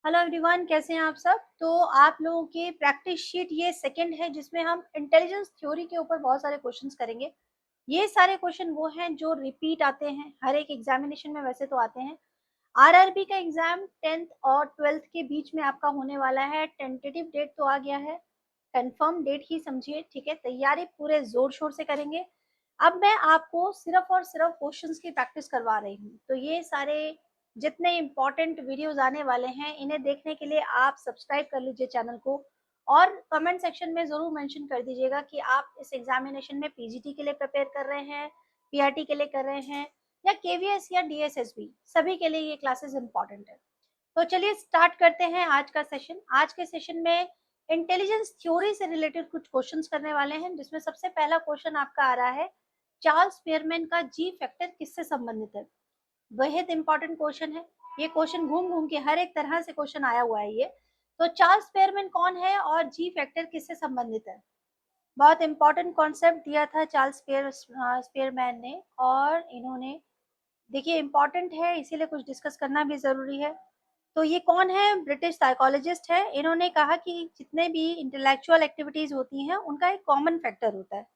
Hello everyone, कैसे हैं आप सब। तो आप लोगों की प्रैक्टिस शीट ये सेकंड है जिसमें हम इंटेलिजेंस थ्योरी के ऊपर बहुत सारे क्वेश्चंस करेंगे। ये सारे क्वेश्चन वो हैं जो रिपीट आते हैं हर एक एग्जामिनेशन में, वैसे तो आते हैं। आरआरबी का एग्जाम 10th और 12th के बीच में आपका होने वाला है। टेंटेटिव डेट तो आ गया है, कंफर्म डेट ही समझिए, ठीक है। तैयारी पूरे जोर शोर से करेंगे। अब मैं आपको सिर्फ और सिर्फ क्वेश्चंस की प्रैक्टिस करवा रही हूँ। तो ये सारे जितने इम्पोर्टेंट वीडियोस आने वाले हैं, इन्हें देखने के लिए आप सब्सक्राइब कर लीजिए चैनल को, और कमेंट सेक्शन में ज़रूर मेंशन कर दीजिएगा कि आप इस एग्जामिनेशन में पीजीटी के लिए प्रिपेयर कर रहे हैं, पीआरटी के लिए कर रहे हैं, या केवीएस या डीएसएसबी, सभी के लिए ये क्लासेस इंपॉर्टेंट है। तो चलिए स्टार्ट करते हैं आज का सेशन। आज के सेशन में इंटेलिजेंस थ्योरी से रिलेटेड कुछ क्वेश्चंस करने वाले हैं, जिसमें सबसे पहला क्वेश्चन आपका आ रहा है, चार्ल्स स्पीयरमैन का जी फैक्टर किससे संबंधित है। बेहद इंपॉर्टेंट क्वेश्चन है। ये क्वेश्चन घूम घूम के हर एक तरह से क्वेश्चन आया हुआ है ये। तो चार्ल्स स्पीयरमैन कौन है और जी फैक्टर किससे संबंधित है। बहुत इंपॉर्टेंट कॉन्सेप्ट दिया था चार्ल्स स्पीयरमैन ने, और इन्होंने, देखिए इंपॉर्टेंट है इसीलिए कुछ डिस्कस करना भी जरूरी है। तो ये कौन है, ब्रिटिश साइकोलॉजिस्ट है। इन्होंने कहा कि जितने भी इंटेलेक्चुअल एक्टिविटीज होती हैं उनका एक कॉमन फैक्टर होता है,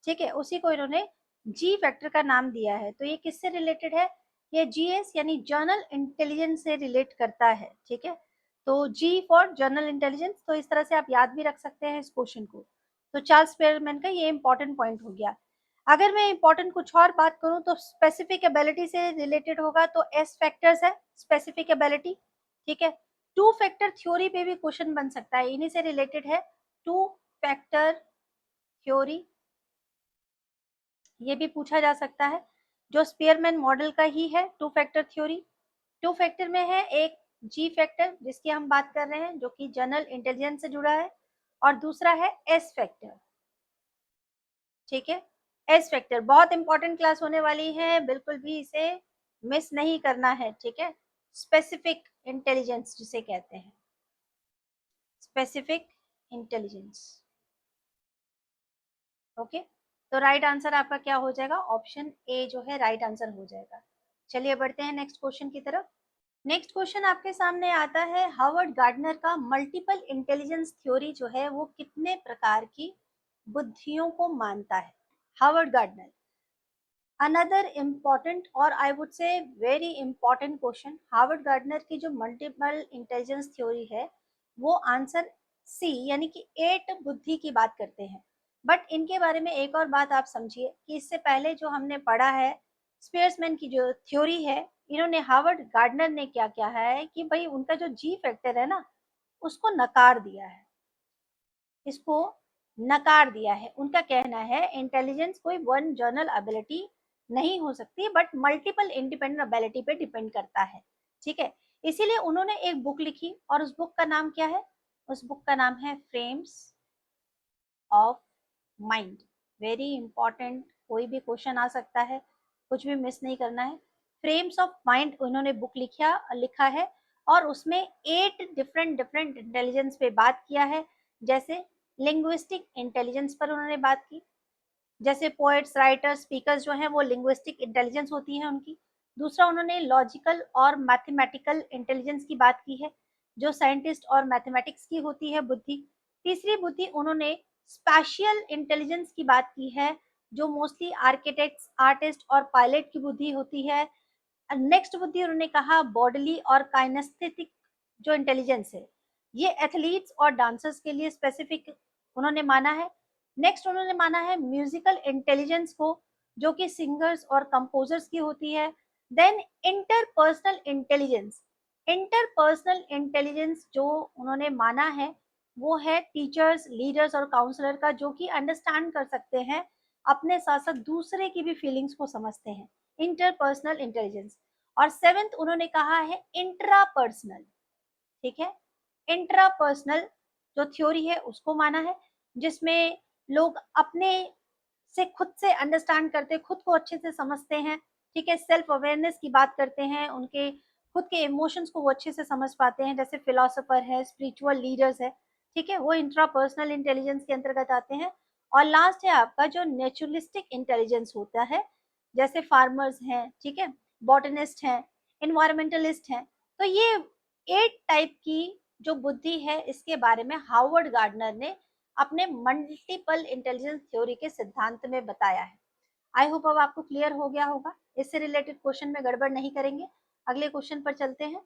ठीक है। उसी को इन्होंने जी फैक्टर का नाम दिया है। तो ये किससे रिलेटेड है, ये जीएस यानी जर्नल इंटेलिजेंस से रिलेट करता है, ठीक है। तो जी फॉर जर्नल इंटेलिजेंस, तो इस तरह से आप याद भी रख सकते हैं इस क्वेश्चन को। तो चार्ल्स स्पीयरमैन का ये इंपॉर्टेंट पॉइंट हो गया। अगर मैं इंपॉर्टेंट कुछ और बात करूं तो स्पेसिफिक एबिलिटी से रिलेटेड होगा, तो एस फैक्टर्स है स्पेसिफिक एबिलिटी, ठीक है। टू फैक्टर थ्योरी पे भी क्वेश्चन बन सकता है, इन्हीं से रिलेटेड है टू फैक्टर थ्योरी, ये भी पूछा जा सकता है, जो स्पीयरमैन मॉडल का ही है two factor theory. Two factor में है एक जी फैक्टर जिसकी हम बात कर रहे हैं, जो कि जनरल इंटेलिजेंस से जुड़ा है, और दूसरा है एस फैक्टर, ठीक है। एस फैक्टर बहुत इंपॉर्टेंट क्लास होने वाली है, बिल्कुल भी इसे मिस नहीं करना है, ठीक है। स्पेसिफिक इंटेलिजेंस जिसे कहते हैं, स्पेसिफिक इंटेलिजेंस, ओके। तो राइट आंसर आपका क्या हो जाएगा, ऑप्शन ए जो है राइट आंसर हो जाएगा। चलिए बढ़ते हैं नेक्स्ट क्वेश्चन की तरफ। नेक्स्ट क्वेश्चन आपके सामने आता है, हार्वर्ड गार्डनर का मल्टीपल इंटेलिजेंस थ्योरी जो है वो कितने प्रकार की बुद्धियों को मानता है। हार्वर्ड गार्डनर, अनदर इम्पॉर्टेंट और I would say very important question. Harvard gardener की जो मल्टीपल इंटेलिजेंस थ्योरी है वो आंसर सी यानी कि 8 बुद्धि की बात करते हैं। बट इनके बारे में एक और बात आप समझिए कि इससे पहले जो हमने पढ़ा है स्पीयरमैन की जो थ्योरी है, इन्होंने हार्वर्ड गार्डनर ने क्या क्या है कि भाई उनका जो जी फैक्टर है ना, उसको नकार दिया है, इसको नकार दिया है। उनका कहना है इंटेलिजेंस कोई वन जर्नल एबिलिटी नहीं हो सकती, बट मल्टीपल इंडिपेंडेंट एबिलिटी पे डिपेंड करता है, ठीक है। इसीलिए उन्होंने एक बुक लिखी, और उस बुक का नाम क्या है, उस बुक का नाम है frames of mind. Very important, कोई भी क्वेश्चन आ सकता है, कुछ भी मिस नहीं करना है। फ्रेम्स ऑफ माइंड उन्होंने बुक लिखा है, और उसमें 8 डिफरेंट डिफरेंट इंटेलिजेंस पे बात किया है। जैसे लिंग्विस्टिक इंटेलिजेंस पर उन्होंने बात की, जैसे पोएट्स राइटर्स स्पीकर्स जो हैं वो लिंग्विस्टिक इंटेलिजेंस होती है उनकी। दूसरा उन्होंने लॉजिकल और मैथमेटिकल इंटेलिजेंस की बात की है, जो साइंटिस्ट और मैथमेटिक्स की होती है बुद्धि। तीसरी बुद्धि उन्होंने स्पैशियल इंटेलिजेंस की बात की है, जो मोस्टली आर्किटेक्ट्स आर्टिस्ट और पायलट की बुद्धि होती है। नेक्स्ट बुद्धि उन्होंने कहा बॉडली और काइनेस्थेटिक जो इंटेलिजेंस है, ये एथलीट्स और डांसर्स के लिए स्पेसिफिक उन्होंने माना है। नेक्स्ट उन्होंने माना है म्यूजिकल इंटेलिजेंस को, जो कि सिंगर्स और कंपोजर्स की होती है। Then interpersonal intelligence, interpersonal intelligence जो उन्होंने माना है वो है टीचर्स लीडर्स और काउंसलर का, जो कि अंडरस्टैंड कर सकते हैं, अपने साथ साथ दूसरे की भी फीलिंग्स को समझते हैं, इंटरपर्सनल इंटेलिजेंस। और सेवेंथ उन्होंने कहा है इंट्रापर्सनल, ठीक है। इंट्रापर्सनल जो थ्योरी है उसको माना है, जिसमें लोग अपने से खुद से अंडरस्टैंड करते, खुद को अच्छे से समझते हैं, ठीक है। सेल्फ अवेयरनेस की बात करते हैं, उनके खुद के इमोशंस को वो अच्छे से समझ पाते हैं, जैसे फिलोसोफर है, स्पिरिचुअल लीडर्स है, ठीक है, वो इंट्रापर्सनल इंटेलिजेंस के अंतर्गत आते हैं। और लास्ट है आपका जो नेचुरलिस्टिक इंटेलिजेंस होता है, जैसे फार्मर्स हैं, ठीक है, बॉटनिस्ट हैं, इन्वायरमेंटलिस्ट हैं। तो ये 8 टाइप की जो बुद्धि है इसके बारे में हार्वर्ड गार्डनर ने अपने मल्टीपल इंटेलिजेंस थ्योरी के सिद्धांत में बताया है। आई होप अब आपको क्लियर हो गया होगा। इससे रिलेटेड क्वेश्चन में गड़बड़ नहीं करेंगे। अगले क्वेश्चन पर चलते हैं।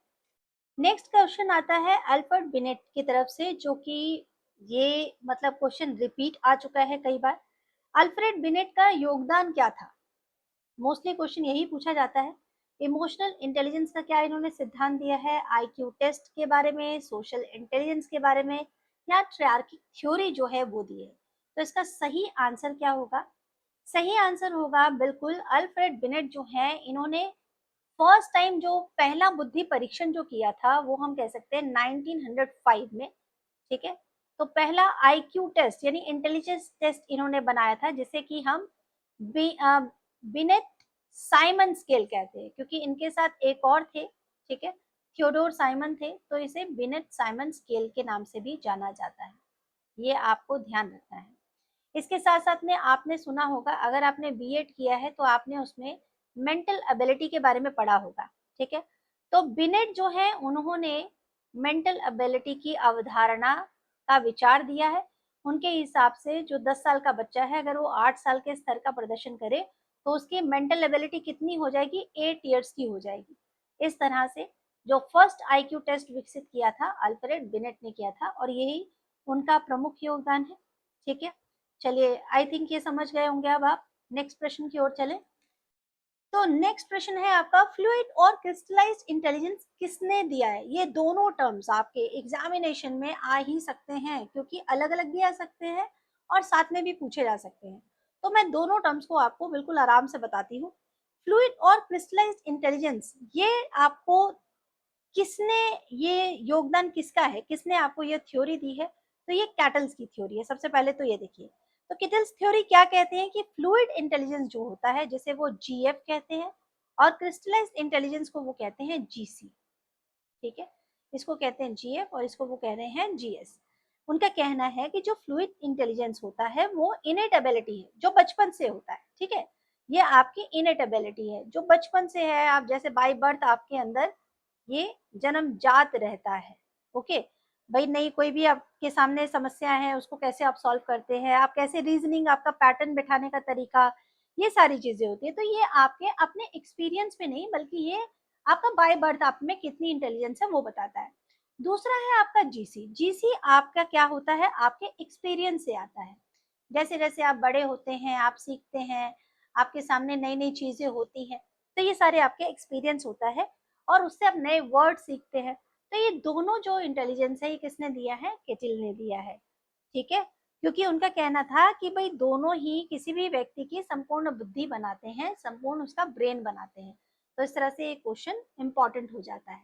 नेक्स्ट क्वेश्चन आता है अल्फ्रेड बिनेट की तरफ से, जो कि ये मतलब क्वेश्चन रिपीट आ चुका है कई बार। अल्फ्रेड बिनेट का योगदान क्या था? मोस्टली क्वेश्चन यही पूछा जाता है। इमोशनल इंटेलिजेंस का क्या इन्होंने सिद्धांत दिया है, आईक्यू टेस्ट के बारे में, सोशल इंटेलिजेंस के बारे में, या ट्रायर्किक थ्योरी जो है वो दी है? तो इसका सही आंसर क्या होगा? सही आंसर होगा बिल्कुल अल्फ्रेड बिनेट जो है, इन्होंने फर्स्ट टाइम जो पहला बुद्धि परीक्षण जो किया था वो हम कह सकते हैं 1905 में। ठीक है, तो पहला आईक्यू टेस्ट यानी इंटेलिजेंस टेस्ट इन्होंने बनाया था, जिसे कि हम बिनेट साइमन स्केल कहते हैं, क्योंकि इनके साथ एक और थे। ठीक है, थियोडोर साइमन थे, तो इसे बिनेट साइमन स्केल के नाम से भी जाना जाता है। ये आपको ध्यान रखना है। इसके साथ साथ में आपने सुना होगा, अगर आपने बीएड किया है तो आपने उसमें मेंटल एबिलिटी के बारे में पढ़ा होगा। ठीक है, तो बिनेट जो है उन्होंने मेंटल एबिलिटी की अवधारणा का विचार दिया है। उनके हिसाब से जो 10 साल का बच्चा है, अगर वो 8 साल के स्तर का प्रदर्शन करे तो उसकी मेंटल एबिलिटी कितनी हो जाएगी? 8 ईयर्स की हो जाएगी। इस तरह से जो फर्स्ट आईक्यू टेस्ट विकसित किया था अल्फ्रेड बिनेट ने किया था, और यही उनका प्रमुख योगदान है। ठीक है, चलिए आई थिंक ये समझ गए होंगे। अब आप नेक्स्ट प्रश्न की ओर चलें। तो नेक्स्ट प्रश्न है आपका, फ्लूइड और क्रिस्टलाइज्ड इंटेलिजेंस किसने दिया है? ये दोनों टर्म्स आपके एग्जामिनेशन में आ ही सकते हैं, क्योंकि अलग अलग भी आ सकते हैं और साथ में भी पूछे जा सकते हैं। तो मैं दोनों टर्म्स को आपको बिल्कुल आराम से बताती हूँ। फ्लूइड और क्रिस्टलाइज्ड इंटेलिजेंस, ये आपको किसने, ये योगदान किसका है, किसने आपको ये थ्योरी दी है? तो ये कैटल्स की थ्योरी है। सबसे पहले तो ये देखिए, तो कैटल्स थ्योरी क्या कहते हैं कि फ्लूइड इंटेलिजेंस जो होता है, जिसे वो जीएफ कहते हैं, और क्रिस्टलाइज्ड इंटेलिजेंस को वो कहते हैं जीसी। ठीक है, इसको कहते हैं जीएफ और इसको वो कह रहे हैं जीएस। उनका कहना है कि जो फ्लूइड इंटेलिजेंस होता है वो इनेट एबिलिटी है, जो बचपन से होता है। ठीक है, ये आपकी इनेट एबिलिटी है जो बचपन से है, आप जैसे बाय बर्थ आपके अंदर ये जन्मजात रहता है। ओके, भाई नहीं, कोई भी आपके सामने समस्या है उसको कैसे आप सॉल्व करते हैं, आप कैसे रीजनिंग, आपका पैटर्न बिठाने का तरीका, ये सारी चीजें होती है। तो ये आपके अपने एक्सपीरियंस में नहीं, बल्कि ये आपका बाय बर्थ आप में कितनी इंटेलिजेंस है वो बताता है। दूसरा है आपका जीसी। जीसी आपका क्या होता है? आपके एक्सपीरियंस से आता है। जैसे जैसे आप बड़े होते हैं, आप सीखते हैं, आपके सामने नई नई चीजें होती हैं, तो ये सारे आपके एक्सपीरियंस होता है, और उससे आप नए वर्ड सीखते हैं। तो ये दोनों जो इंटेलिजेंस है, ये किसने दिया है? केटिल ने दिया है। ठीक है, क्योंकि उनका कहना था कि भाई दोनों ही किसी भी व्यक्ति की संपूर्ण बुद्धि बनाते हैं, संपूर्ण उसका ब्रेन बनाते हैं। तो इस तरह से ये क्वेश्चन इंपॉर्टेंट हो जाता है।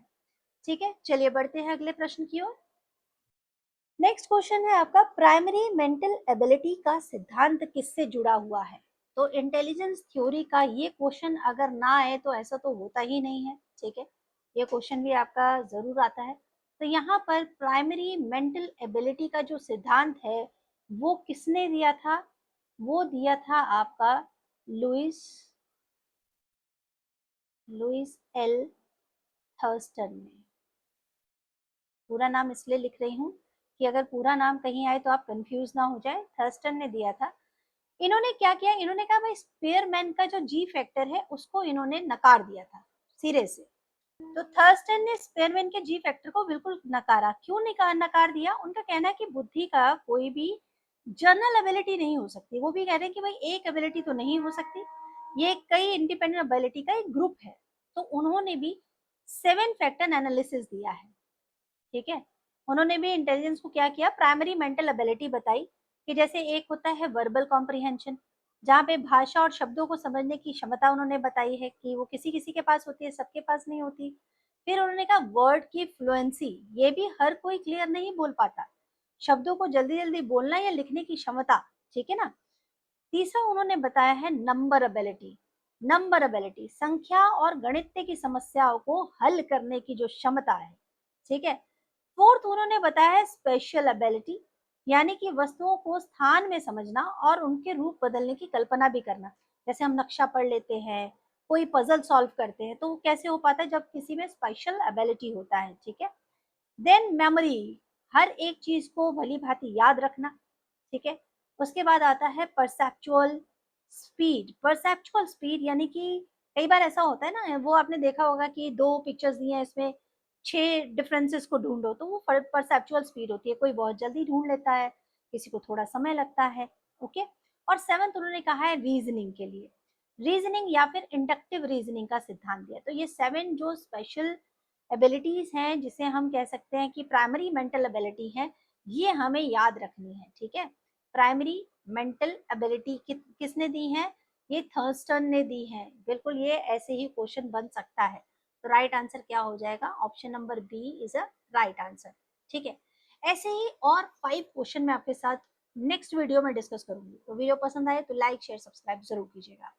ठीक है, चलिए बढ़ते हैं अगले प्रश्न की ओर। नेक्स्ट क्वेश्चन है आपका, प्राइमरी मेंटल एबिलिटी का सिद्धांत किससे जुड़ा हुआ है? तो इंटेलिजेंस थ्योरी का ये क्वेश्चन अगर ना आए तो ऐसा तो होता ही नहीं है। ठीक है, ये क्वेश्चन भी आपका जरूर आता है। तो यहाँ पर प्राइमरी मेंटल एबिलिटी का जो सिद्धांत है वो किसने दिया था? वो दिया था आपका लुइस लुइस एल थर्स्टन ने। पूरा नाम इसलिए लिख रही हूँ कि अगर पूरा नाम कहीं आए तो आप कंफ्यूज ना हो जाए। थर्स्टन ने दिया था। इन्होंने क्या किया, इन्होंने कहा भाई स्पेयरमैन का जो जी फैक्टर है उसको इन्होंने नकार दिया था सिरे से। तो थर्स्टन ने स्पेयरमैन के जी फैक्टर को बिल्कुल नकारा। क्यों नकार दिया? उनका कहना है कि बुद्धि का कोई भी जनरल एबिलिटी नहीं हो सकती। वो भी कह रहे हैं कि भाई एक एबिलिटी तो नहीं हो सकती, ये कई इंडिपेंडेंट एबिलिटी का एक ग्रुप है। तो उन्होंने भी 7 फैक्टर एनालिसिस दिया है। ठीक है, उन्होंने भी इंटेलिजेंस को क्या किया, प्राइमरी मेंटल एबिलिटी बताई, कि जैसे एक होता है वर्बल कॉम्प्रिहेंशन, जहाँ पे भाषा और शब्दों को समझने की क्षमता उन्होंने बताई है कि वो किसी किसी के पास होती है, सबके पास नहीं होती। फिर उन्होंने कहा वर्ड की फ्लुएंसी, ये भी हर कोई क्लियर नहीं बोल पाता, शब्दों को जल्दी जल्दी बोलना या लिखने की क्षमता। ठीक है ना। तीसरा उन्होंने बताया है नंबर एबिलिटी। नंबर एबिलिटी संख्या और गणित की समस्याओं को हल करने की जो क्षमता है। ठीक है। फोर्थ उन्होंने बताया है स्पेशल एबिलिटी, यानी कि वस्तुओं को स्थान में समझना और उनके रूप बदलने की कल्पना भी करना। जैसे हम नक्शा पढ़ लेते हैं, कोई पजल सॉल्व करते हैं, तो वो कैसे हो पाता है? जब किसी में स्पेशल एबिलिटी होता है। ठीक है, देन मेमोरी, हर एक चीज को भली भांति याद रखना, ठीक है। उसके बाद आता है परसेप्चुअल स्पीड। परसेप्चुअल स्पीड यानी कि कई बार ऐसा होता है ना, वो आपने देखा होगा कि दो पिक्चर्स दी हैं, इसमें 6 डिफरेंसेस को ढूंढो, तो वो परसेप्चुअल स्पीड होती है। कोई बहुत जल्दी ढूंढ लेता है, किसी को थोड़ा समय लगता है, ओके। और सेवंथ उन्होंने कहा है रीजनिंग के लिए, रीजनिंग या फिर इंडक्टिव रीजनिंग का सिद्धांत दिया। तो ये 7 जो स्पेशल एबिलिटीज हैं, जिसे हम कह सकते हैं कि प्राइमरी मेंटल एबिलिटी है, ये हमें याद रखनी है, ठीक है। प्राइमरी मेंटल एबिलिटी किसने दी है? ये थर्स्टन ने दी है। बिल्कुल ये ऐसे ही क्वेश्चन बन सकता है। तो राइट आंसर क्या हो जाएगा? Option number B is a right answer, ठीक है। ऐसे ही और 5 क्वेश्चन मैं आपके साथ नेक्स्ट वीडियो में डिस्कस करूंगी। तो वीडियो पसंद आए तो लाइक शेयर सब्सक्राइब जरूर कीजिएगा।